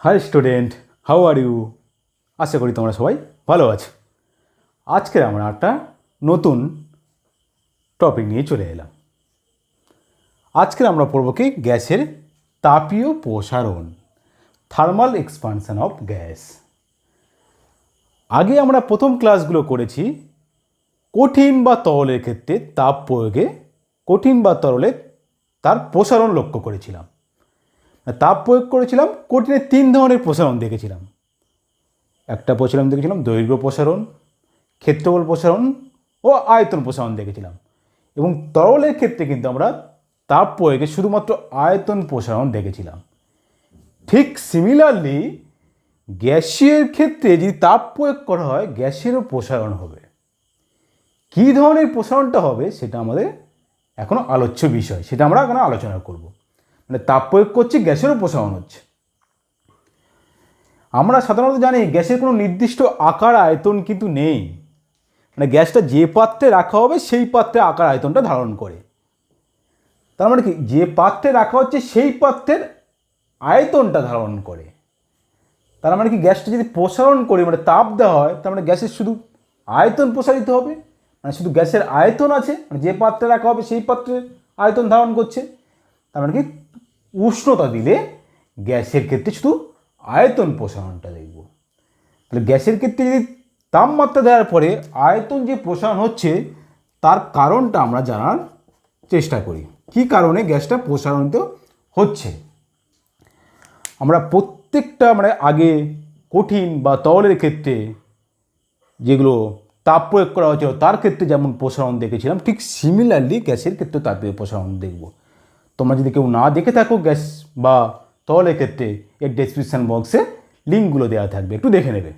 High student, how are you? আশা করি তোমরা সবাই ভালো আছো। আজকে আমরা একটা নতুন টপিক নিয়ে চলে এলাম। আজকে আমরা পড়ব কি গ্যাসের তাপীয় প্রসারণ, থার্মাল এক্সপানশন অফ গ্যাস। আগে আমরা প্রথম ক্লাসগুলো করেছি কঠিন বা তরলের ক্ষেত্রে তাপ প্রয়োগে কঠিন বা তরলে তার প্রসারণ লক্ষ্য করেছিলাম। তাপ প্রয়োগ করেছিলাম, কঠিনের 3 ধরনের প্রসারণ দেখেছিলাম। একটা প্রসারণ দেখেছিলাম দৈর্ঘ্য প্রসারণ, ক্ষেত্রফল প্রসারণ ও আয়তন প্রসারণ দেখেছিলাম। এবং তরলের ক্ষেত্রে কিন্তু আমরা তাপ প্রয়োগে শুধুমাত্র আয়তন প্রসারণ দেখেছিলাম। ঠিক সিমিলারলি গ্যাসের ক্ষেত্রে যদি তাপ প্রয়োগ করা হয় গ্যাসেরও প্রসারণ হবে। কী ধরনের প্রসারণটা হবে সেটা আমাদের এখনও আলোচ্য বিষয়, সেটা আমরা এখন আলোচনা করব। মানে তাপ প্রয়োগ করছি, গ্যাসেরও প্রসারণ হচ্ছে। আমরা সাধারণত জানি গ্যাসের কোনো নির্দিষ্ট আকার আয়তন কিন্তু নেই। মানে গ্যাসটা যে পাত্রে রাখা হবে সেই পাত্রে আকার আয়তনটা ধারণ করে। তার মানে কি, যে পাত্রে রাখা হচ্ছে সেই পাত্রের আয়তনটা ধারণ করে। তার মানে কি, গ্যাসটা যদি প্রসারণ করে মানে তাপ দেওয়া হয়, তার মানে গ্যাসের শুধু আয়তন প্রসারিত হবে। মানে শুধু গ্যাসের আয়তন আছে, মানে যে পাত্রে রাখা হবে সেই পাত্রের আয়তন ধারণ করছে। তার মানে কি, উষ্ণতা দিলে গ্যাসের ক্ষেত্রে শুধু আয়তন প্রসারণটা দেখব। তাহলে গ্যাসের ক্ষেত্রে যদি তাপমাত্রা দেওয়ার পরে আয়তন যে প্রসারণ হচ্ছে তার কারণটা আমরা জানার চেষ্টা করি। কি কারণে গ্যাসটা প্রসারিত হচ্ছে? আমরা প্রত্যেকটা মানে আগে কঠিন বা তরলের ক্ষেত্রে যেগুলো তাপ প্রয়োগ করা হয়েছিল তার ক্ষেত্রে যেমন প্রসারণ দেখেছিলাম, ঠিক সিমিলারলি গ্যাসের ক্ষেত্রে তাপীয় প্রসারণ দেখব। তোমরা যদি কেউ না দেখে থাকো গ্যাস বা তরলের ক্ষেত্রে, এর ডেসক্রিপশন বক্সে লিঙ্কগুলো দেওয়া থাকবে, একটু দেখে নেবে।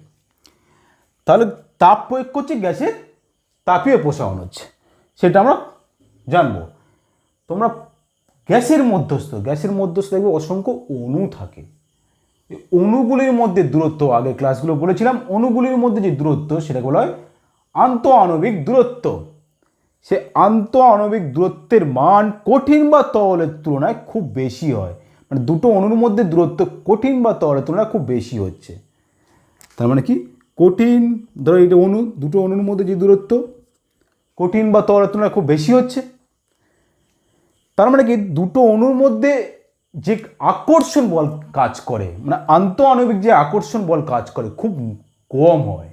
তাহলে তাপ প্রয়োগ করছে, গ্যাসের তাপীয় প্রসারণ হচ্ছে, সেটা আমরা জানবো। তোমরা গ্যাসের মধ্যস্থ দেখবে অসংখ্য অণু থাকে। অণুগুলির মধ্যে দূরত্ব, আগে ক্লাসগুলো বলেছিলাম, অণুগুলির মধ্যে যে দূরত্ব সেটাকে বলা হয় আন্তঃআণবিক দূরত্ব। সে আন্তঃআণবিক দূরত্বের মান কঠিন বা তরলের তুলনায় খুব বেশি হয়। মানে দুটো অণুর মধ্যে দূরত্ব কঠিন বা তরলের তুলনায় খুব বেশি হচ্ছে। তার মানে কি, কঠিন, ধরো এটা অণু, দুটো অণুর মধ্যে যে দূরত্ব কঠিন বা তরলের তুলনায় খুব বেশি হচ্ছে। তার মানে কি, দুটো অণুর মধ্যে যে আকর্ষণ বল কাজ করে, মানে আন্তঃআণবিক যে আকর্ষণ বল কাজ করে খুব কম হয়।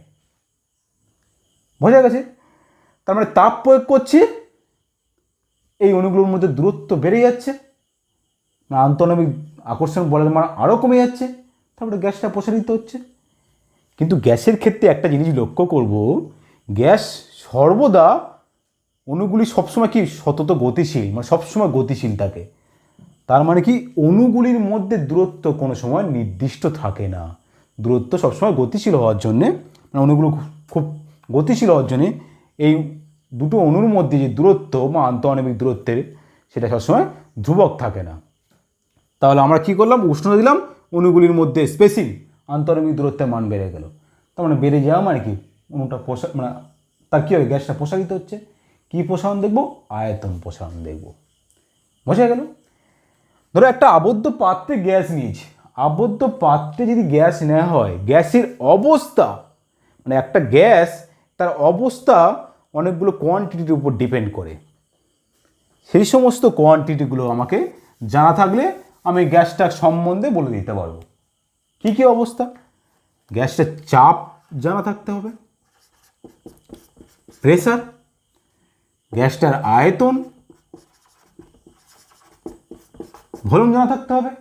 বোঝা গেছে? তার মানে তাপ প্রয়োগ করছি, এই অণুগুলোর মধ্যে দূরত্ব বেড়ে যাচ্ছে, মানে আন্তঃআণবিক আকর্ষণ বলের মান আরও কমে যাচ্ছে, তারপরে গ্যাসটা প্রসারিত হচ্ছে। কিন্তু গ্যাসের ক্ষেত্রে একটা জিনিস লক্ষ্য করব, গ্যাস সর্বদা, অণুগুলি সবসময় কি সতত গতিশীল, মানে সবসময় গতিশীল থাকে। তার মানে কি, অণুগুলির মধ্যে দূরত্ব কোনো সময় নির্দিষ্ট থাকে না। দূরত্ব সবসময় গতিশীল হওয়ার জন্যে, মানে অণুগুলো খুব গতিশীল হওয়ার জন্যে এই দুটো অণুর মধ্যে যে দূরত্ব বা আন্তঃআণবিক দূরত্বের, সেটা সবসময় ধ্রুবক থাকে না। তাহলে আমরা কি করলাম, উষ্ণতা দিলাম, অণুগুলির মধ্যে স্পেসিং আন্তঃআণবিক দূরত্বের মান বেড়ে গেল। তার মানে বেড়ে যাওয়া মানে কি, অণুটা মানে তার কী হবে, গ্যাসটা প্রসারিত হচ্ছে। কী প্রসারণ দেখব? আয়তন প্রসারণ দেখব। বোঝা গেল? ধরো একটা আবদ্ধ পাত্রে গ্যাস নিয়েছি, আবদ্ধ পাত্রে যদি গ্যাস নেওয়া হয়, গ্যাসের অবস্থা, মানে একটা গ্যাস তার অবস্থা অনেকগুলো কোয়ান্টিটির উপর ডিপেন্ড করে। সেই সমস্ত কোয়ান্টিটিগুলো আমাকে জানা থাকলে আমি গ্যাসটার সম্বন্ধে বলে দিতে পারবো। কী কী অবস্থা? গ্যাসটার চাপ জানা থাকতে হবে, প্রেসার, গ্যাসটার আয়তন, ভলিউম জানা থাকতে হবে,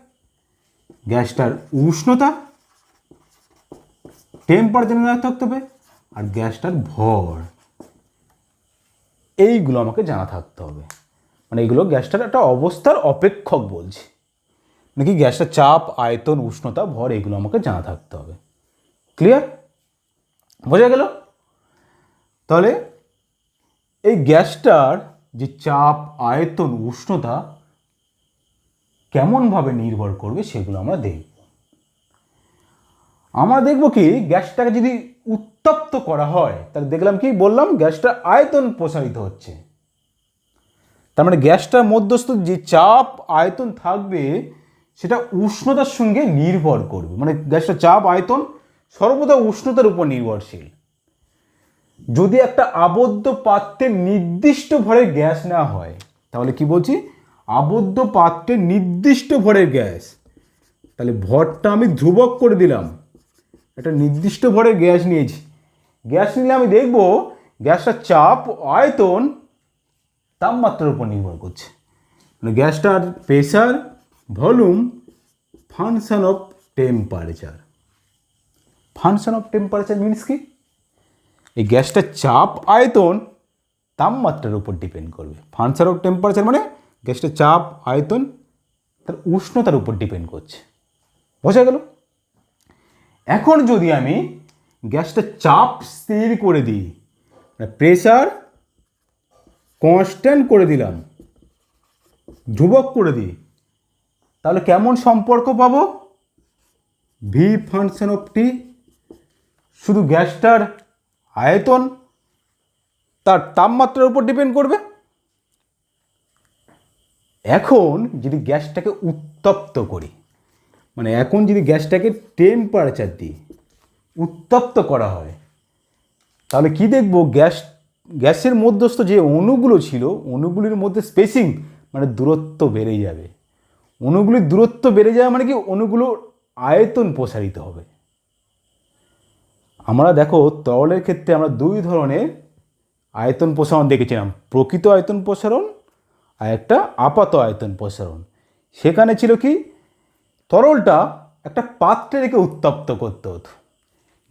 গ্যাসটার উষ্ণতা, টেম্পারেচার জানা থাকতে হবে, আর গ্যাসটার ভর। এইগুলো আমাকে জানা থাকতে হবে। মানে এইগুলো গ্যাসটার একটা অবস্থার অপেক্ষক বলছি। নাকি গ্যাসটার চাপ, আয়তন, উষ্ণতা, ভর, এইগুলো আমাকে জানা থাকতে হবে। ক্লিয়ার? বোঝা গেল? তাহলে এই গ্যাসটার যে চাপ, আয়তন, উষ্ণতা কেমনভাবে নির্ভর করবে সেগুলো আমরা দেখব। আমরা দেখব কি, গ্যাসটাকে যদি উত্তপ্ত করা হয় তাহলে দেখলাম কি, বললাম গ্যাসটা আয়তন প্রসারিত হচ্ছে। তার মানে গ্যাসটার মধ্যস্থ যে চাপ, আয়তন থাকবে সেটা উষ্ণতার সঙ্গে নির্ভর করবে, মানে গ্যাসটা চাপ আয়তন সর্বদা উষ্ণতার উপর নির্ভরশীল। যদি একটা আবদ্ধ পাত্রে নির্দিষ্ট ভরের গ্যাস নেওয়া হয়, তাহলে কি বলছি, আবদ্ধ পাত্রে নির্দিষ্ট ভরের গ্যাস, তাহলে ভরটা আমি ধ্রুবক করে দিলাম, একটা নির্দিষ্ট ভরের গ্যাস নিয়েছি। গ্যাস নিলে আমি দেখব গ্যাসটার চাপ আয়তন তাপমাত্রার উপর নির্ভর করছে, মানে গ্যাসটার pressure volume function of temperature. Function of temperature means কি, এই গ্যাসটার চাপ আয়তন তাপমাত্রার উপর ডিপেন্ড করবে। ফাংশন অফ টেম্পারেচার মানে গ্যাসটার চাপ আয়তন তার উষ্ণতার উপর ডিপেন্ড করছে। বোঝা গেল? এখন যদি আমি গ্যাসটার চাপ স্থির করে দিই, মানে প্রেসার কনস্ট্যান্ট করে দিলাম, ধ্রুবক করে দিই, তাহলে কেমন সম্পর্ক পাবো? ভি ফাংশন অফ টি, শুধু গ্যাসটার আয়তন তার তাপমাত্রার উপর ডিপেন্ড করবে। এখন যদি গ্যাসটাকে উত্তপ্ত করি, মানে এখন যদি গ্যাসটাকে টেম্পারেচার দিই, উত্তপ্ত করা হয়, তাহলে কি দেখব, গ্যাসের মধ্যস্থ যে অণুগুলো ছিল, অণুগুলির মধ্যে স্পেসিং মানে দূরত্ব বেড়ে যাবে। অণুগুলির দূরত্ব বেড়ে যাওয়া মানে কি, অণুগুলোর আয়তন প্রসারিত হবে। আমরা দেখো তরলের ক্ষেত্রে আমরা দুই ধরনের আয়তন প্রসারণ দেখেছিলাম, প্রকৃত আয়তন প্রসারণ আর একটা আপাত আয়তন প্রসারণ। সেখানে ছিল কি, তরলটা একটা পাত্রে রেখে উত্তপ্ত করতে হতো,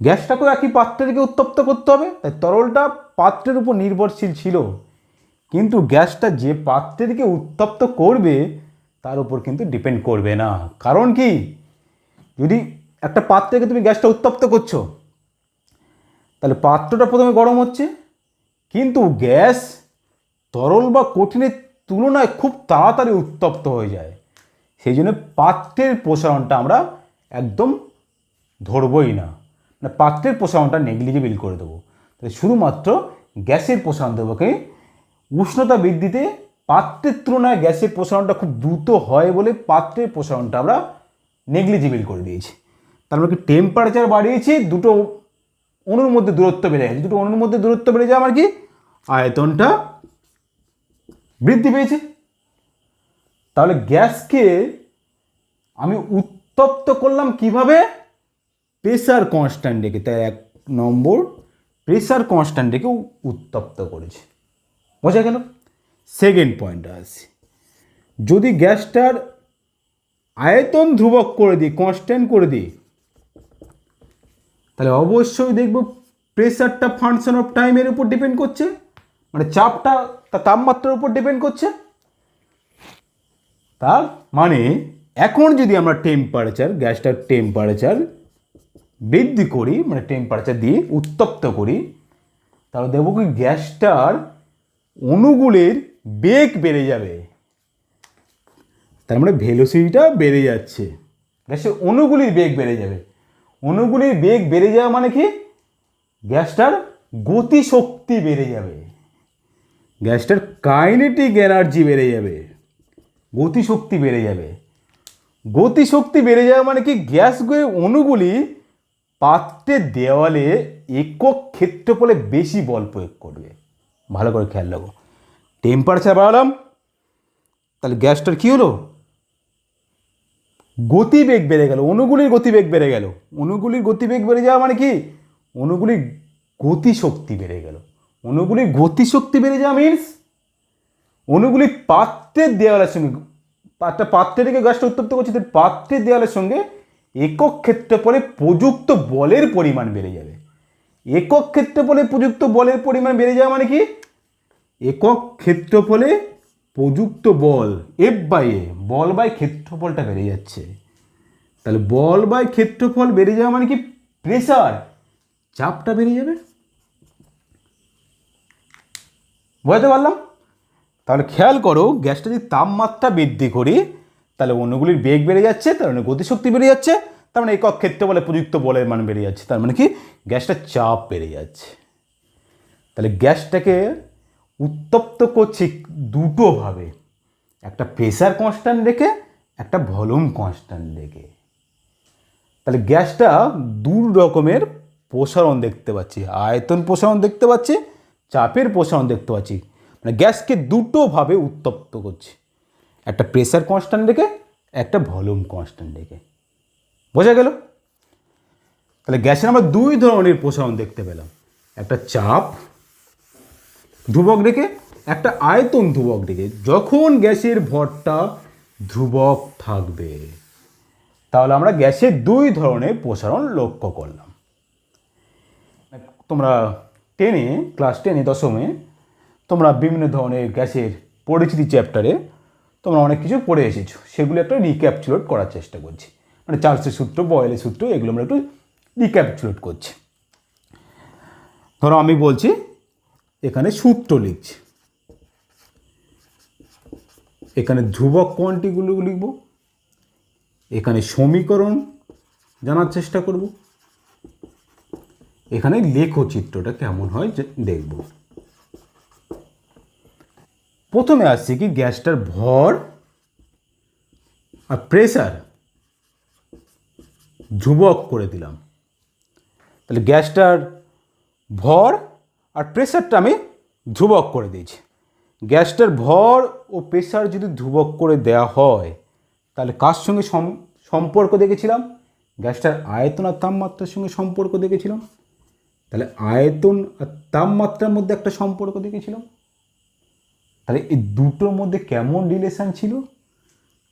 গ্যাসটাকেও একই পাত্রে রেখে উত্তপ্ত করতে হবে, তাই তরলটা পাত্রের উপর নির্ভরশীল ছিল, কিন্তু গ্যাসটা যে পাত্রে রেখে উত্তপ্ত করবে তার উপর কিন্তু ডিপেন্ড করবে না। কারণ কি, যদি একটা পাত্রে রেখে তুমি গ্যাসটা উত্তপ্ত করছো, তাহলে পাত্রটা প্রথমে গরম হচ্ছে, কিন্তু গ্যাস তরল বা কঠিনের তুলনায় খুব তাড়াতাড়ি উত্তপ্ত হয়ে যায়। সেই জন্য পাত্রের প্রসারণটা আমরা একদম ধরবই না, মানে পাত্রের প্রসারণটা নেগলিজেবল করে দেবো। তাই শুধুমাত্র গ্যাসের প্রসারণ দেবো। উষ্ণতা বৃদ্ধিতে পাত্রের তুলনায় গ্যাসের প্রসারণটা খুব দ্রুত হয় বলে পাত্রের প্রসারণটা আমরা নেগলিজেবল করে দিয়েছি। তার মানে কি, টেম্পারেচার বাড়িয়েছি, দুটো অণুর মধ্যে দূরত্ব বেড়ে গেছে, দুটো অণুর মধ্যে দূরত্ব বেড়ে যাওয়া মানে কি, আয়তনটা বৃদ্ধি পেয়েছে। তাহলে গ্যাসকে আমি উত্তপ্ত করলাম কিভাবে, প্রেসার কনস্ট্যান্ট রেখে। তাই 1 নম্বর প্রেসার কনস্ট্যান্ট রেখে উত্তপ্ত করেছে। বোঝা গেল? সেকেন্ড পয়েন্টে আসি, যদি গ্যাসটার আয়তন ধ্রুবক করে দিই, কনস্ট্যান্ট করে দিই, তাহলে অবশ্যই দেখব প্রেসারটা ফাংশন অফ টাইমের উপর ডিপেন্ড করছে, মানে চাপটা তার তাপমাত্রার উপর ডিপেন্ড করছে। তার মানে এখন যদি আমরা টেম্পারেচার, গ্যাসটার টেম্পারেচার বৃদ্ধি করি, মানে টেম্পারেচার দিয়ে উত্তপ্ত করি, তাহলে দেখব কি গ্যাসটার অণুগুলির বেগ বেড়ে যাবে। তার মানে ভেলোসিটিটা বেড়ে যাচ্ছে, গ্যাসের অণুগুলির বেগ বেড়ে যাবে। অণুগুলির বেগ বেড়ে যাওয়া মানে কি, গ্যাসটার গতিশক্তি বেড়ে যাবে, গ্যাসটার কাইনেটিক এনার্জি বেড়ে যাবে, গতিশক্তি বেড়ে যাবে। গতিশক্তি বেড়ে যাওয়া মানে কি, গ্যাসগুলির অণুগুলি পাত্রের দেওয়ালে একক ক্ষেত্রফলে বেশি বল প্রয়োগ করবে। ভালো করে খেয়াল রাখো, টেম্পারেচার বাড়ালাম, তাহলে গ্যাসটার কী হলো, গতিবেগ বেড়ে গেল, অণুগুলির গতিবেগ বেড়ে গেল। অণুগুলির গতিবেগ বেড়ে যাওয়া মানে কি, অণুগুলির গতিশক্তি বেড়ে গেল। অণুগুলির গতিশক্তি বেড়ে যাওয়া মিনস অণুগুলি পাত্রের দেওয়ালের সঙ্গে, পাত্রের দিকে গ্যাসটা উত্তপ্ত করছে, পাত্রের দেওয়ালের সঙ্গে একক ক্ষেত্রফলে প্রযুক্ত বলের পরিমাণ বেড়ে যাবে। একক ক্ষেত্রফলে প্রযুক্ত বলের পরিমাণ বেড়ে যাওয়া মানে কি, একক ক্ষেত্রফলে প্রযুক্ত বল F/A, বল বাই ক্ষেত্রফলটা বেড়ে যাচ্ছে। তাহলে বল বাই ক্ষেত্রফল বেড়ে যাওয়া মানে কি, প্রেসার, চাপটা বেড়ে যাবে। বুঝতে পারলাম? তাহলে খেয়াল করো, গ্যাসটা যদি তাপমাত্রা বৃদ্ধি করি, তাহলে অণুগুলির বেগ বেড়ে যাচ্ছে, তার মানে গতিশক্তি বেড়ে যাচ্ছে, তার মানে একক ক্ষেত্রফলে প্রযুক্ত বলের মান বেড়ে যাচ্ছে, তার মানে কি, গ্যাসটার চাপ বেড়ে যাচ্ছে। তাহলে গ্যাসটাকে উত্তপ্ত করছি দুটোভাবে, একটা প্রেসার কনস্ট্যান্ট রেখে, একটা ভলিউম কনস্ট্যান্ট লেগে। তাহলে গ্যাসটা দু রকমের প্রসারণ দেখতে পাচ্ছি, আয়তন প্রসারণ দেখতে পাচ্ছি, চাপের প্রসারণ দেখতে পাচ্ছি। মানে গ্যাসকে দুটোভাবে উত্তপ্ত করছে, একটা প্রেসার কনস্ট্যান্ট রেখে, একটা ভলিউম কনস্ট্যান্ট রেখে। বোঝা গেল? তাহলে গ্যাসের আমরা দুই ধরনের প্রসারণ দেখতে পেলাম, একটা চাপ ধ্রুবক রেখে, একটা আয়তন ধ্রুবক রেখে। যখন গ্যাসের ভরটা ধ্রুবক থাকবে তাহলে আমরা গ্যাসের দুই ধরনের প্রসারণ লক্ষ্য করলাম। তোমরা ক্লাস 10 দশমে তোমরা বিভিন্ন ধরনের গ্যাসের পরিচিতি চ্যাপ্টারে তোমরা অনেক কিছু পড়ে এসেছো, সেগুলো একটা রিক্যাপচুলেট করার চেষ্টা করছি। মানে চার্লসের সূত্র, বয়েলের সূত্র, এগুলো আমরা একটু রিক্যাপচুলেট করছি। ধরো আমি বলছি এখানে সূত্র লিখছি, এখানে ধ্রুবক কোয়ান্টিটিগুলো লিখব, এখানে সমীকরণ জানার চেষ্টা করব, এখানে লেখচিত্রটা কেমন হয় দেখব। প্রথমে আসছে কি গ্যাসটার ভর আর প্রেসার ধ্রুবক করে দিলাম। তাহলে গ্যাসটার ভর আর প্রেসারটা আমি ধ্রুবক করে দিয়েছি। গ্যাসটার ভর ও প্রেসার যদি ধ্রুবক করে দেওয়া হয় তাহলে কার সঙ্গে সম্পর্ক দেখেছিলাম? গ্যাসটার আয়তন আর তাপমাত্রার সঙ্গে সম্পর্ক দেখেছিলাম। তাহলে আয়তন আর তাপমাত্রার মধ্যে একটা সম্পর্ক দেখেছিলাম। তাহলে এই দুটোর মধ্যে কেমন রিলেশান ছিল?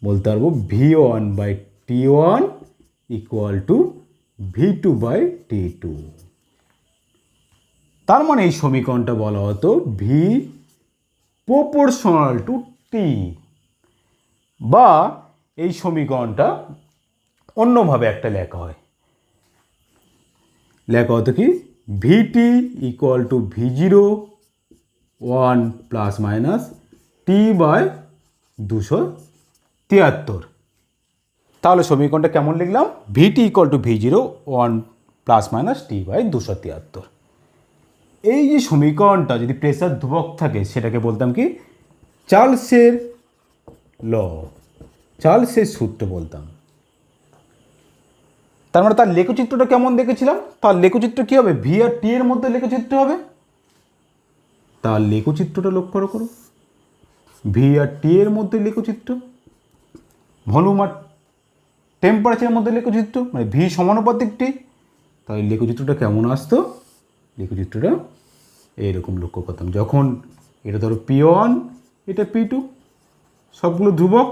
বলতে পারবো V1/T1 ইকুয়াল টু V2/T2। তার মানে এই সমীকরণটা বলা হতো V প্রপোর্শনাল টু T, বা এই সমীকরণটা অন্যভাবে একটা লেখা হয়, লেখা হতো কি VT equal two V01 plus minus T/273। তাহলে সমীকরণটা কেমন লিখলাম? VT equal two V01 plus minus T/273। এই যে সমীকরণটা যদি প্রেসার ধ্রুবক থাকে সেটাকে বলতাম কি চার্লসের ল, চার্লসের সূত্র বলতাম। তার মানে তার লেখচিত্রটা কেমন দেখেছিলাম? তার লেখচিত্র কী হবে? ভি আর টি এর মধ্যে লেখচিত্র হবে। তার লেখচিত্রটা লক্ষ্য করো, ভি আর টি এর মধ্যে লেখচিত্র, ভলিউম আর টেম্পারেচারের মধ্যে লেখচিত্র, মানে ভি সমানুপাতিক টি। তাহলে লেখচিত্রটা কেমন আসতো? লেখচিত্রটা এইরকম লক্ষ্য করতাম। যখন এটা ধরো P1, এটা P2, সবগুলো ধ্রুবক,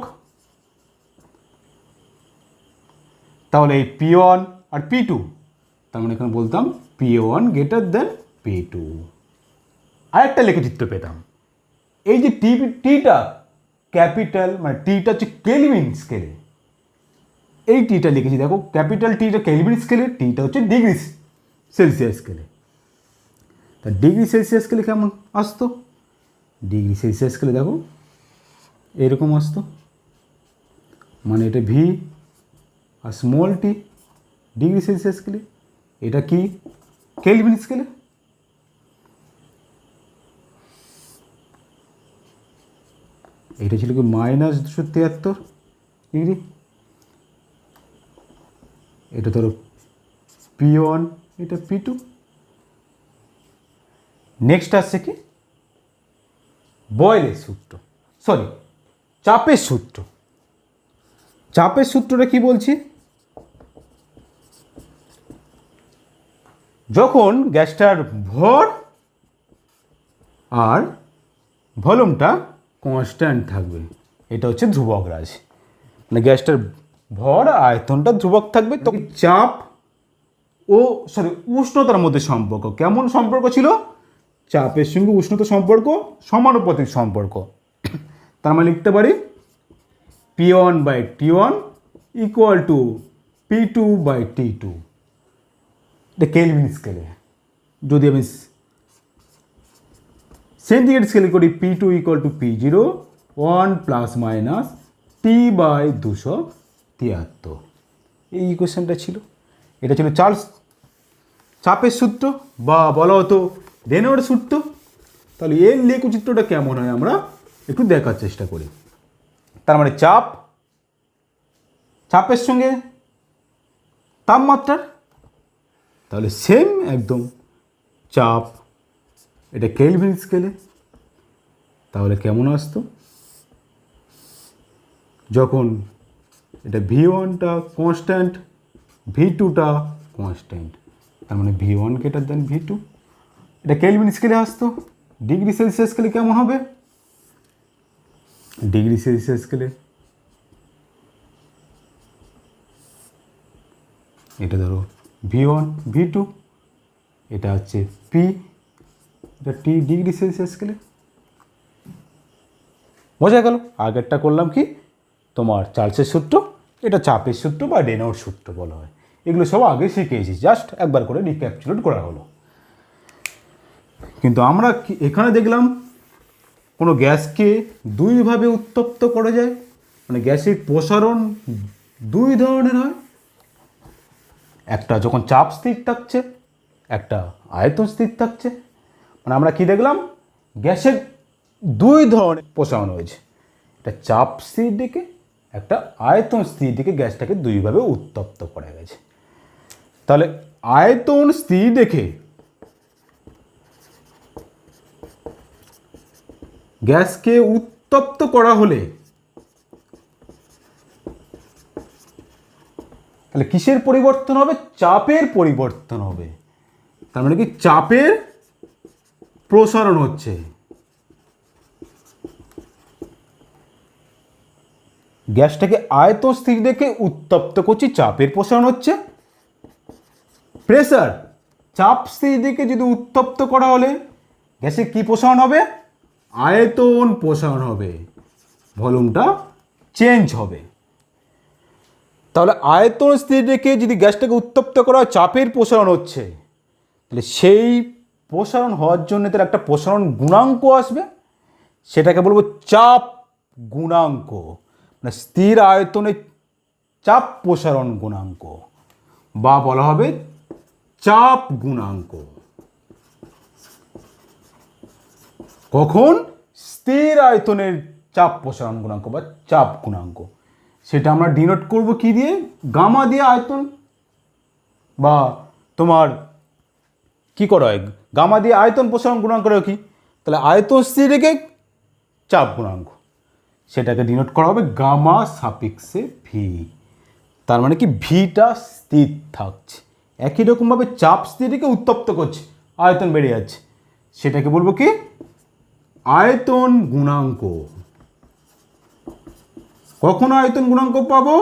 তাহলে এই P1 আর P2, তার মানে এখানে বলতাম P1 গ্রেটার দেন P2। আরেকটা লেখচিত্র পেতাম, এই যে টিটা ক্যাপিটাল, মানে টিটা হচ্ছে কেলভিন স্কেলে, এই টিটা লিখেছি দেখো, ক্যাপিটাল টিটা কেলভিন স্কেলে, টিটা হচ্ছে ডিগ্রি সেলসিয়াস স্কেলে। তা ডিগ্রি সেলসিয়াস স্কেলে কেমন আসতো? ডিগ্রি সেলসিয়াস স্কেলে দেখো এরকম আসতো, মানে এটা ভি আর স্মল টি ডিগ্রি সেলসিয়াস স্কেলে, এটা কি কেলভিন স্কেলে। এটা ছিল কি -273 ডিগ্রি। এটা ধরো P1, এটা P2। নেক্সট আসছে কি বয়েলের সূত্র, সরি চাপের সূত্র। চাপের সূত্রটা কি বলছি? যখন গ্যাসটার ভর আর ভলিউমটা কনস্ট্যান্ট থাকবে, এটা হচ্ছে ধ্রুবক রাশি, মানে গ্যাসটার ভর আয়তনটা ধ্রুবক থাকবে, তখন চাপ ও উষ্ণতার মধ্যে সম্পর্ক কেমন সম্পর্ক ছিল? চাপের সঙ্গে উষ্ণতার সম্পর্ক সমানুপাতিক সম্পর্ক। তার মানে লিখতে পারি P1/T1 ইকুয়াল টু P2/T2। এটা কেলভিন স্কেলে। যদি আমি সেন্টিগ্রেড স্কেলে করি P2 equal to P01 plus minus T/273। এই ইকুয়েশনটা ছিল, এটা ছিল চার্লস চাপের সূত্র, বা বলা হতো রেনল্ডস সূত্র। তাহলে এর লেখচিত্রটা কেমন হয় আমরা একটু দেখার চেষ্টা করি। তার মানে চাপ চাপের সঙ্গে তাপমাত্রার, তাহলে সেম একদম চাপ, এটা কেলভিন স্কেলে। তাহলে কেমন আসতো, যখন এটা V1টা কনস্ট্যান্ট, V2টা কনস্ট্যান্ট, তার মানে V1 গ্রেটার দেন V2, এটা কেলভিন স্কেলে আসতো। ডিগ্রি সেলসিয়াস স্কেলে কেমন হবে, ডিগ্রি সেলসিয়াস স্কেলে এটা ধরো V1 V2, এটা হচ্ছে P, এটা T ডিগ্রি সেলসিয়াস স্কেলে। বোঝা গেল? আগেরটা করলাম কি তোমার চার্লসের সূত্র, এটা চাপের সূত্র বা রেনল্ড সূত্র বলা হয়। এগুলো সব আগে শিখেছি, জাস্ট একবার করে রিক্যাপচুলেট করা হলো। কিন্তু আমরা এখানে দেখলাম কোনো গ্যাসকে দুইভাবে উত্তপ্ত করা যায়, মানে গ্যাসের প্রসারণ দুই ধরনের হয়, একটা যখন চাপ স্থির থাকছে, একটা আয়তন স্থির থাকছে। মানে আমরা কি দেখলাম, গ্যাসের দুই ধরনের প্রসারণ হয়েছে, একটা চাপ স্থির দিকে, একটা আয়তন স্থির দিকে গ্যাসটাকে দুইভাবে উত্তপ্ত করা গেছে। তাহলে আয়তন স্থির দেখে গ্যাসকে উত্তপ্ত করা হলে তাহলে কিসের পরিবর্তন হবে, চাপের পরিবর্তন হবে। তার মানে কি চাপের প্রসারণ হচ্ছে। গ্যাসটাকে আয়তন স্থির দেখে উত্তপ্ত করছি, চাপের প্রসারণ হচ্ছে। প্রেসার চাপ স্থির দিকে যদি উত্তপ্ত করা হলে গ্যাসের কি প্রসারণ হবে, আয়তন প্রসারণ হবে, ভলিউমটা চেঞ্জ হবে। তাহলে আয়তন স্থির রেখে যদি গ্যাসটাকে উত্তপ্ত করা হয়, চাপের প্রসারণ হচ্ছে, তাহলে সেই প্রসারণ হওয়ার জন্য তার একটা প্রসারণ গুণাঙ্ক আসবে, সেটাকে বলবো চাপ গুণাঙ্ক, মানে স্থির আয়তনে চাপ প্রসারণ গুণাঙ্ক, বা বলা হবে চাপ গুণাঙ্ক। কখন, স্থির আয়তনের চাপ প্রসারণ গুণাঙ্ক বা চাপ গুণাঙ্ক। সেটা আমরা ডিনোট করব কি দিয়ে, গামা দিয়ে। আয়তন বা তোমার কি করা হয়, গামা দিয়ে আয়তন প্রসারণ গুণাঙ্ক কি, তাহলে আয়তন স্থির রেখে চাপ গুণাঙ্ক, সেটাকে ডিনোট করা হবে গামা সাপিক্সে ভি। তার মানে কি ভিটা স্থির থাকছে, একই রকমভাবে চাপ স্থির রেখে উত্তপ্ত করছে, আয়তন বেড়ে যাচ্ছে, সেটাকে বলবো কি আয়তন গুণাঙ্ক। কখন আয়তন গুণাঙ্ক পাবো,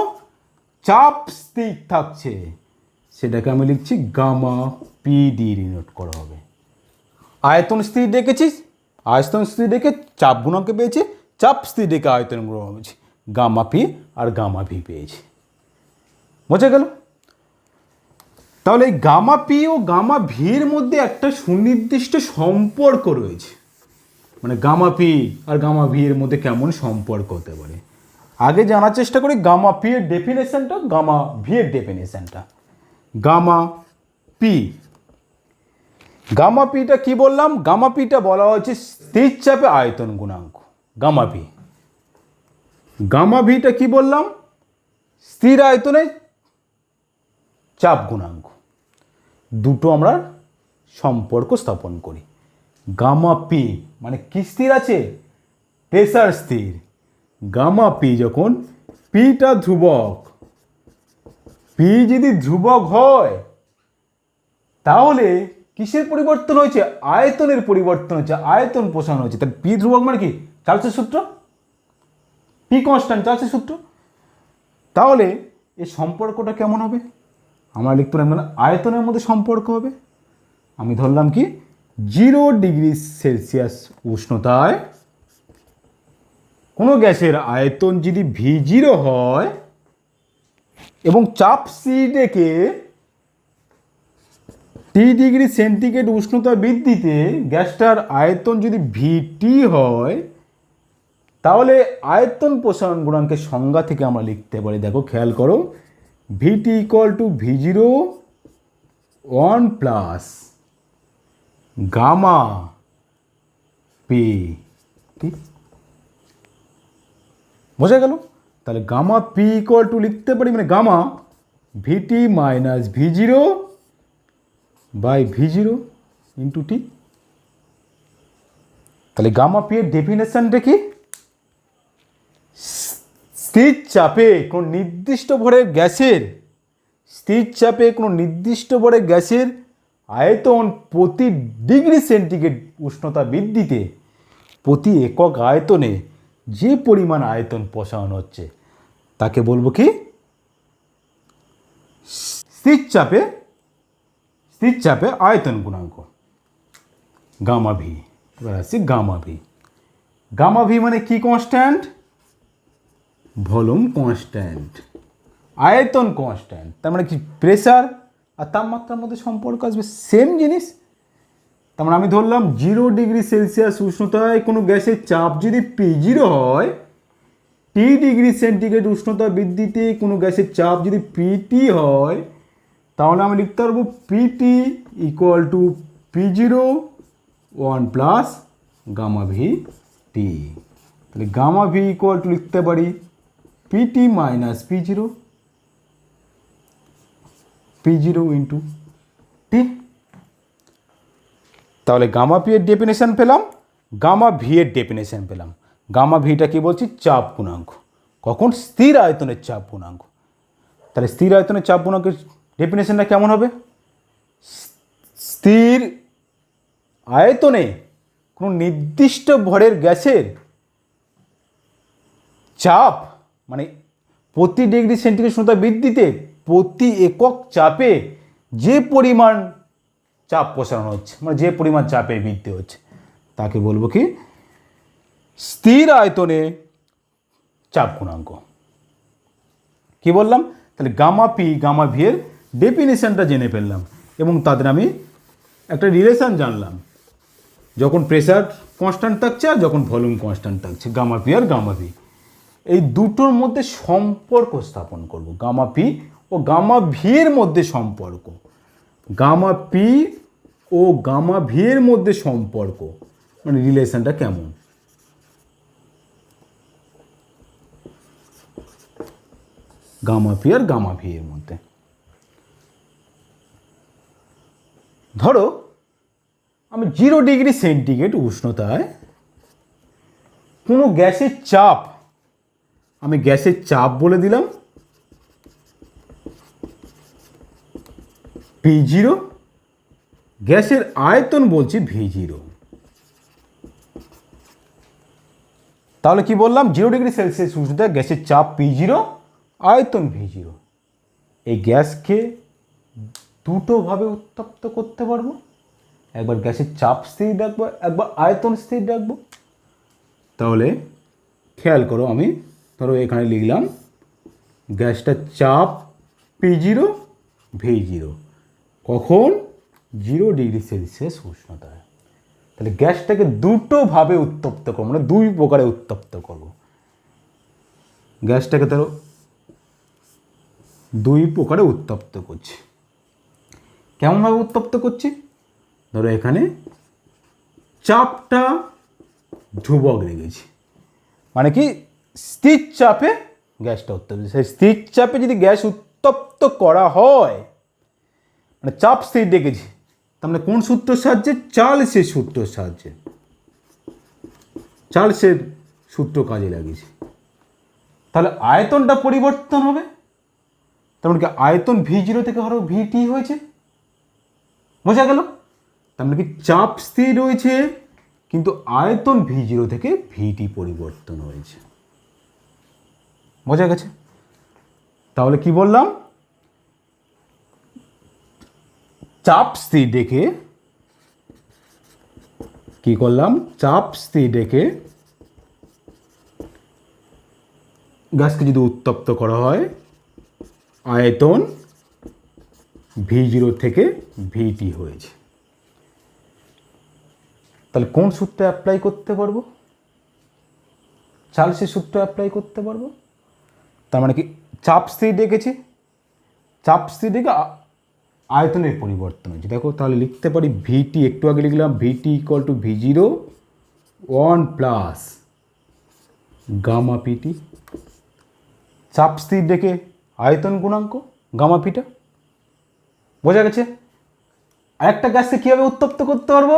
চাপ স্থির থাকছে, সেটাকে আমি লিখছি গামা পি ডি ডিনোট করা হবে। আয়তন স্থির রেখেছি, আয়তন স্থির রেখে চাপ গুণাঙ্ক পেয়েছি, চাপ স্থির রেখে আয়তন গুণাঙ্ক পেয়েছি, gamma P R gamma V পেয়েছি। বোঝা গেল? তাহলে এই গামা পি ও গামা ভির মধ্যে একটা সুনির্দিষ্ট সম্পর্ক রয়েছে, মানে gamma P R gamma V এর মধ্যে কেমন সম্পর্ক হতে পারে। আগে জানার চেষ্টা করি গামা পি এর ডেফিনেশনটা, গামা ভি এর ডেফিনেশনটা। গামা পি, গামা পিটা কি বললাম, গামা পিটা বলা হচ্ছে স্থির চাপে আয়তন গুণাঙ্ক গামা ভি। গামা ভিটা কি বললাম, স্থির আয়তনে চাপ গুণাঙ্ক। দুটো আমরা সম্পর্ক স্থাপন করি। গামা পি মানে কি স্থির আছে, প্রেসার স্থির। গামা পি যখন পিটা ধ্রুবক, পি যদি ধ্রুবক হয় তাহলে কিসের পরিবর্তন হয়েছে, আয়তনের পরিবর্তন হচ্ছে, আয়তন প্রসারণ হচ্ছে। তাহলে পি ধ্রুবক মানে কি, চার্লসের সূত্র, পি কনস্ট্যান্ট, চার্লসের সূত্র। তাহলে এই সম্পর্কটা কেমন হবে, আমরা লিখতে পারি আয়তনের মধ্যে সম্পর্ক হবে। আমি ধরলাম কি 0 ডিগ্রি সেলসিয়াস উষ্ণতায় কোনো গ্যাসের আয়তন যদি V0 হয় এবং চাপ সি রেখে T ডিগ্রি সেন্টিগ্রেড উষ্ণতা বৃদ্ধিতে গ্যাসটার আয়তন যদি VT হয়, তাহলে আয়তন প্রসারণ গুণাঙ্কের সংজ্ঞা থেকে আমরা লিখতে পারি, দেখো খেয়াল করো, VT equal to V0 1 plus gamma P. ঠিক বোঝা গেল? তাহলে গামা পি ইকুয়াল টু লিখতে পারি মানে gamma VT minus V zero by V zero into T. তাহলে গামা পি এর ডেফিনেশনটা কি? স্থির চাপে কোনো নির্দিষ্ট ভরের গ্যাসের আয়তন প্রতি ডিগ্রি সেন্টিগ্রেড উষ্ণতা বৃদ্ধিতে প্রতি একক আয়তনে যে পরিমাণ আয়তন প্রসারণ হচ্ছে তাকে বলবো কি? স্থির চাপে আয়তন গুণাঙ্ক গামা ভি। এবার আসছি গামা ভি মানে কি কনস্ট্যান্ট? ভলিউম কনস্ট্যান্ট, আয়তন কনস্ট্যান্ট। তার মানে কি প্রেসার আর তাপমাত্রার মধ্যে সম্পর্ক আসবে, সেম জিনিস। তার মানে আমি ধরলাম 0 ডিগ্রি সেলসিয়াস উষ্ণতায় কোনো গ্যাসের চাপ যদি P0 হয়, T ডিগ্রি সেন্টিগ্রেড উষ্ণতা বৃদ্ধিতে কোনো গ্যাসের চাপ যদি PT হয়, তাহলে আমি লিখতে পারবো PT equal to P0 1 plus gamma V T. তাহলে গামা ভি ইকুয়াল টু লিখতে পারি PT minus P0 into T. তাহলে গামা পি এর ডেফিনেশন পেলাম, গামা ভি এর ডেফিনেশন পেলাম। গামা ভিটা কি বলছি? চাপ গুণাঙ্ক। কখন? স্থির আয়তনের চাপ গুণাঙ্ক। তাহলে স্থির আয়তনের চাপ গুণাঙ্কের ডেফিনেশনটা কেমন হবে? স্থির আয়তনে কোনো নির্দিষ্ট ভরের গ্যাসের চাপ মানে প্রতি ডিগ্রি সেন্টিগ্রেড উষ্ণতা বৃদ্ধিতে প্রতি একক চাপে যে পরিমাণ চাপ প্রসারণ হচ্ছে, মানে যে পরিমাণ চাপে বৃদ্ধি হচ্ছে, তাকে বলবো কি? স্থির আয়তনে চাপ গুণাঙ্ক। কি বললাম? তাহলে গামা পি গামা ভি এর ডেফিনেশনটা জেনে ফেললাম এবং তাদের আমি একটা রিলেশন জানলাম, যখন প্রেসার কনস্ট্যান্ট থাকছে আর যখন ভলিউম কনস্ট্যান্ট থাকছে, gamma P R gamma V, এই দুটোর মধ্যে সম্পর্ক স্থাপন করব। গামা পি ও গামা ভি এর মধ্যে সম্পর্ক, গামা পি ও গামা ভি এর মধ্যে সম্পর্ক মানে রিলেশনটা কেমন। Gamma P R gamma V এর মধ্যে ধরো আমি 0 ডিগ্রি সেন্টিগ্রেড উষ্ণতায় কোনো গ্যাসের চাপ, আমি গ্যাসের চাপ বলে দিলাম P0, গ্যাসের আয়তন বলছি V0। তাহলে কি বললাম? 0 ডিগ্রি সেলসিয়াস উষ্ণতায় গ্যাসের চাপ P0, আয়তন V0। এই গ্যাসকে দুটোভাবে উত্তপ্ত করতে পারবো, একবার গ্যাসের চাপ স্থির রাখবো, একবার আয়তন স্থির রাখবো। তাহলে খেয়াল করো, আমি ধরো এখানে লিখলাম গ্যাসটার চাপ P0 V0, কখন? 0 ডিগ্রি সেলসিয়াস উষ্ণতায়। তাহলে গ্যাসটাকে দুটোভাবে উত্তপ্ত করবো, মানে দুই প্রকারে উত্তপ্ত করবো। গ্যাসটাকে ধরো দুই প্রকারে উত্তপ্ত করছি। কেমনভাবে উত্তপ্ত করছি? ধরো এখানে চাপটা ধ্রুবক রেখেছি, মানে কি স্থির চাপে গ্যাসটা উত্তপ্ত। সেই স্থির চাপে যদি গ্যাস উত্তপ্ত করা হয়, মানে চাপ স্থির রেখেছি, তার মানে কোন সূত্রের সাহায্যে? চার্লসের সূত্রের সাহায্যে। চার্লসের সূত্র কাজে লাগিয়েছি। তাহলে আয়তনটা পরিবর্তন হবে, তার মানে কি আয়তন V0 থেকে আরো VT হয়েছে। বোঝা গেল? তার মানে কি চাপ স্থির রয়েছে কিন্তু আয়তন V0 থেকে VT পরিবর্তন হয়েছে। বোঝা গেছে? তাহলে কি বললাম? চাপ স্থির রেখে কি করলাম? চাপ স্থির রেখে গ্যাসকে যদি উত্তপ্ত করা হয়, আয়তন V0 থেকে VT হয়েছে। তাহলে কোন সূত্রে অ্যাপ্লাই করতে পারবো? চার্লসের সূত্র অ্যাপ্লাই করতে পারবো। তার মানে কি চাপ স্থির রেখেছি, চাপ স্থির রেখে আয়তনের পরিবর্তন হয়েছে। দেখো তাহলে লিখতে পারি VT, একটু আগে লিখলাম VT equal to V0 1 plus gamma PT। চাপ স্থির রেখে আয়তন গুণাঙ্ক গামা পিটা। বোঝা গেছে? আরেকটা গ্যাসকে কীভাবে উত্তপ্ত করতে পারবো?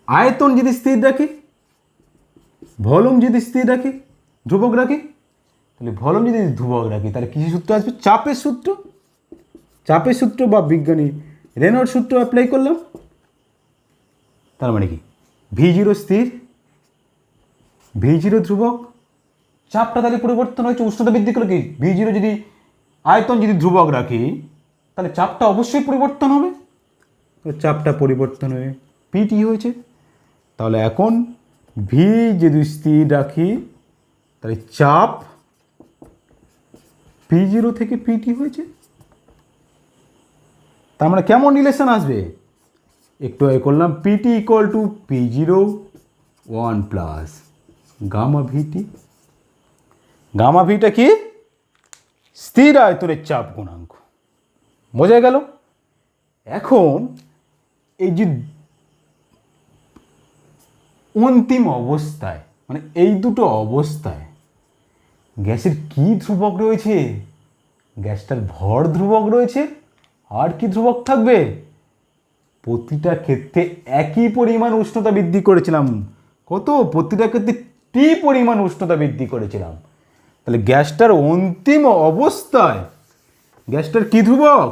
আয়তন যদি স্থির রাখি, ভলিউম যদি স্থির রাখি, ধ্রুবক রাখি, তাহলে ভলিউম যদি ধ্রুবক রাখি তাহলে কী সূত্র আসবে? চাপের সূত্র। চাপের সূত্র বা বিজ্ঞানী রেনল্ডস সূত্র অ্যাপ্লাই করলাম। তার মানে কি V0 স্থির, V0 ধ্রুবক, চাপটা তাহলে পরিবর্তন হয়েছে, উষ্ণতা বৃদ্ধি করলে কি V0 যদি আয়তন যদি ধ্রুবক রাখি তাহলে চাপটা অবশ্যই পরিবর্তন হবে, চাপটা পরিবর্তন হয়ে পিটি হয়েছে। তাহলে এখন ভি যদি স্থির রাখি তাহলে চাপ P0 থেকে পিটি হয়েছে। তার মানে কেমন রিলেশন আসবে? একটু আগে করলাম PT equal to P0 1 plus gamma VT. Gamma VT কি? স্থির আয়তনের চাপ গুণাঙ্ক। বোঝা গেল? এখন এই যে অন্তিম অবস্থায় মানে এই দুটো অবস্থায় গ্যাসের কি ধ্রুবক রয়েছে? গ্যাসটার ভর ধ্রুবক রয়েছে। আর কি ধ্রুবক থাকবে? প্রতিটা ক্ষেত্রে একই পরিমাণ উষ্ণতা বৃদ্ধি করেছিলাম। কত? প্রতিটা ক্ষেত্রে টি পরিমাণ উষ্ণতা বৃদ্ধি করেছিলাম। তাহলে গ্যাসটার অন্তিম অবস্থায় গ্যাসটার কি ধ্রুবক?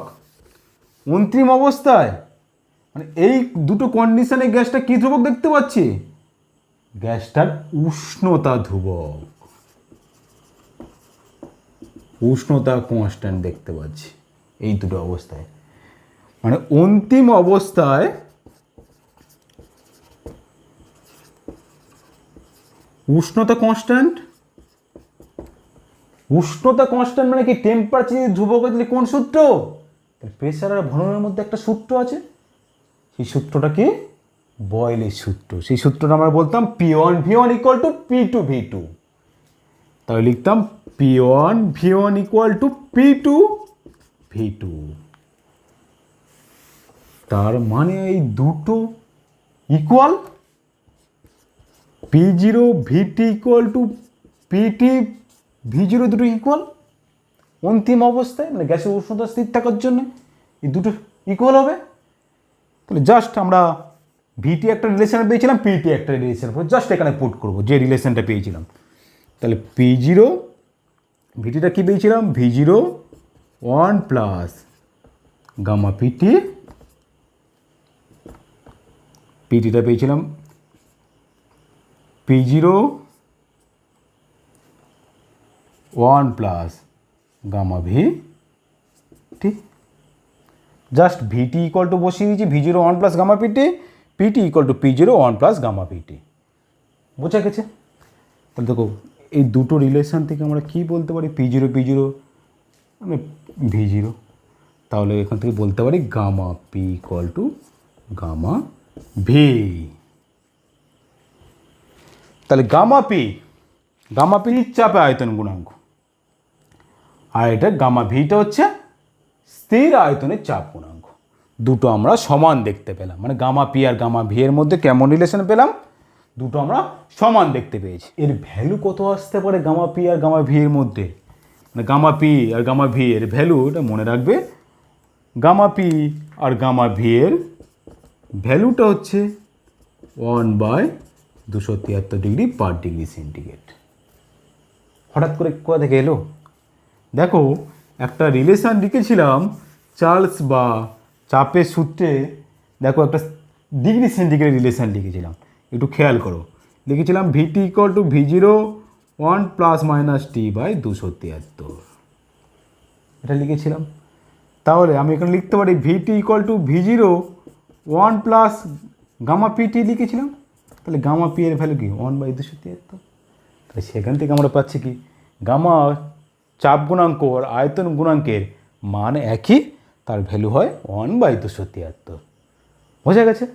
অন্তিম অবস্থায় মানে এই দুটো কন্ডিশনে গ্যাসটা কি ধ্রুবক দেখতে পাচ্ছি? গ্যাসটার উষ্ণতা ধ্রুবক, উষ্ণতা কনস্ট্যান্ট দেখতে পাচ্ছি এই দুটো অবস্থায়। মানে অন্তিম অবস্থায় উষ্ণতা কনস্ট্যান্ট। উষ্ণতা কনস্ট্যান্ট মানে কি? টেম্পারেচার ধ্রুবক হলে কোন সূত্র? প্রেসার আর ভলিউমের মধ্যে একটা সূত্র আছে, সেই সূত্রটা কি? বয়েলের সূত্র। সেই সূত্রটা আমরা বলতাম P1 V1 equal to P2 V2। তাহলে লিখতাম P1 V1 equal to P2 V2। তার মানে এই দুটো equal, P0 VT equal two PT V0 দুটো ইকুয়াল অন্তিম অবস্থায়, মানে গ্যাসের উষ্ণতা স্থির থাকার জন্য এই দুটো ইকুয়াল হবে। তাহলে জাস্ট আমরা ভিটি একটা রিলেশন পেয়েছিলাম, পিটি একটা রিলেশন, জাস্ট এখানে পুট করবো যে রিলেশনটা পেয়েছিলাম। তাহলে P0 ভিটিটা কী পেয়েছিলাম? V0 1 প্লাস গামা পিটি, পিটিটা পেয়েছিলাম P0 1 plus gamma V T. Just VT equal to বসিয়ে দিয়েছি V0 1 plus gamma PT, PT equal to P0 1 plus gamma PT. বোঝা গেছে? তাহলে দেখো এই দুটো রিলেশন থেকে আমরা কি বলতে পারি? P0 আমি V0, তাহলে এখান থেকে বলতে পারি gamma P equal to gamma V. তাহলে গামা পি চাপে আয়তন গুণাঙ্ক, আর এটা গামা ভিটা হচ্ছে স্থির আয়তনের চাপ গুণাঙ্ক। দুটো আমরা সমান দেখতে পেলাম, মানে gamma P R gamma V এর মধ্যে কেমন রিলেশন পেলাম? দুটো আমরা সমান দেখতে পেয়েছি। এর ভ্যালু কত আসতে পারে gamma P R gamma V এর মধ্যে? মানে gamma P R gamma V এর ভ্যালু, এটা মনে রাখবে, gamma P R gamma V এর ভ্যালুটা হচ্ছে 1/273 ডিগ্রি পার ডিগ্রি সেন্টিগ্রেড। হঠাৎ করে কোথা থেকে এলো? দেখো একটা রিলেশান লিখেছিলাম চার্লস বা চাপের সূত্রে, দেখো একটা ডিগ্রি সেন্টিগ্রেড রিলেশান লিখেছিলাম, একটু খেয়াল করো। লিখেছিলাম VT equal to V0 1 plus minus T/273, এটা লিখেছিলাম। তাহলে আমি এখানে লিখতে পারি VT equal to V0 1 plus gamma PT লিখেছিলাম, তাহলে গামা পি এর ভ্যালু কি? 1/273। তাহলে সেখান থেকে আমরা পাচ্ছি কি? গামা চাপ গুণাঙ্ক আর আয়তন গুণাঙ্কের মান একই, তার ভ্যালু হয় 1/273। বোঝা গেছে?